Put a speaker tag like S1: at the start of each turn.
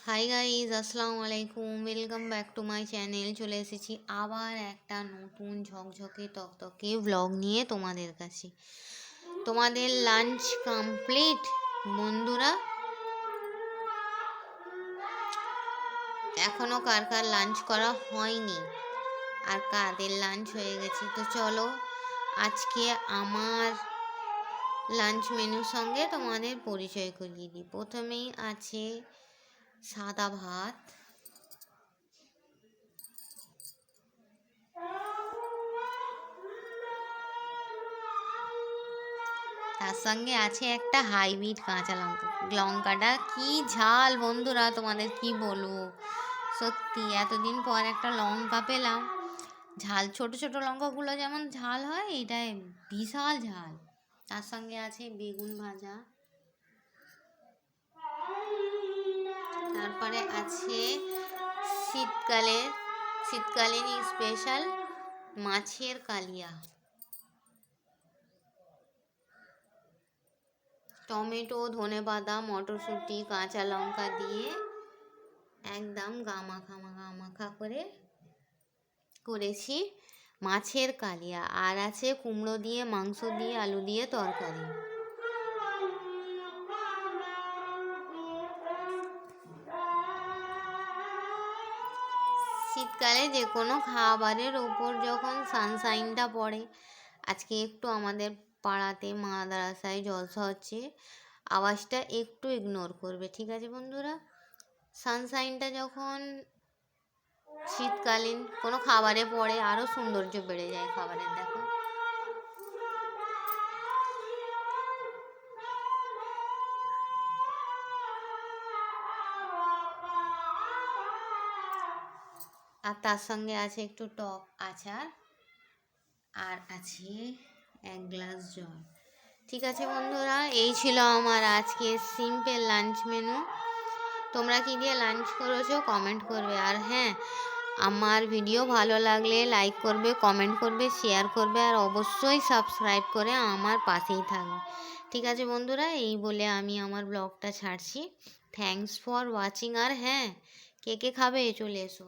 S1: Hi guys, আসসালামু আলাইকুম। Welcome back to my channel. চলে এসেছি আবার একটা নতুন ঝকঝকে তকতকে ব্লগ নিয়ে তোমাদের কাছে। তোমাদের লাঞ্চ কমপ্লিট বন্ধুরা? এখনও কার কার লাঞ্চ করা হয়নি আর কাদের লাঞ্চ হয়ে গেছে? তো চলো আজকে আমার লাঞ্চ মেনুর সঙ্গে তোমাদের পরিচয় করিয়ে দিই। প্রথমেই আছে সাদা ভাত, তার সঙ্গে আছে একটা হাইব্রিড কাঁচা লঙ্কা। লঙ্কাটা কি ঝাল বন্ধুরা, তোমাদের কি বলবো। সত্যি এতদিন পর একটা লঙ্কা পেলাম। ঝাল, ছোট ছোট লঙ্কাগুলো যেমন ঝাল হয়, এটাই বিশাল ঝাল। তার সঙ্গে আছে বেগুন ভাজা, তারপরে আছে শীতকালীন স্পেশাল মাছের কালিয়া, টমেটো, ধনেপাতা, মটরশুঁটি, কাঁচা লঙ্কা দিয়ে একদম গামাখা করে করেছি মাছের কালিয়া। আর আছে কুমড়ো দিয়ে, মাংস দিয়ে, আলু দিয়ে তরকারি। শীতকালে যে কোনো খাবারের ওপর যখন সানশাইনটা পড়ে, আজকে একটু আমাদের পাড়াতে মাদ্রাসায় জলসা হচ্ছে, আওয়াজটা একটু ইগনোর করবে, ঠিক আছে বন্ধুরা? সানশাইনটা যখন শীতকালীন কোনো খাবারে পড়ে, আরও সৌন্দর্য বেড়ে যায় খাবারের। দেখো, আর তার সঙ্গে আছে একটু টক আচার, আর আছে এক গ্লাস জল। ঠিক আছে বন্ধুরা, এই ছিল আমার আজকে সিম্পল লাঞ্চ মেনু। তোমরা কি দিয়ে লাঞ্চ করেছো কমেন্ট করবে। আর হ্যাঁ, আমার ভিডিও ভালো লাগলে লাইক করবে, কমেন্ট করবে, শেয়ার করবে, আর অবশ্যই সাবস্ক্রাইব করে আমার পাশেই থাকবে। ঠিক আছে বন্ধুরা, এই বলে আমি আমার ব্লগটা ছাড়ছি। Thanks for watching. আর হ্যাঁ, কে কে খাবে চলে এসো।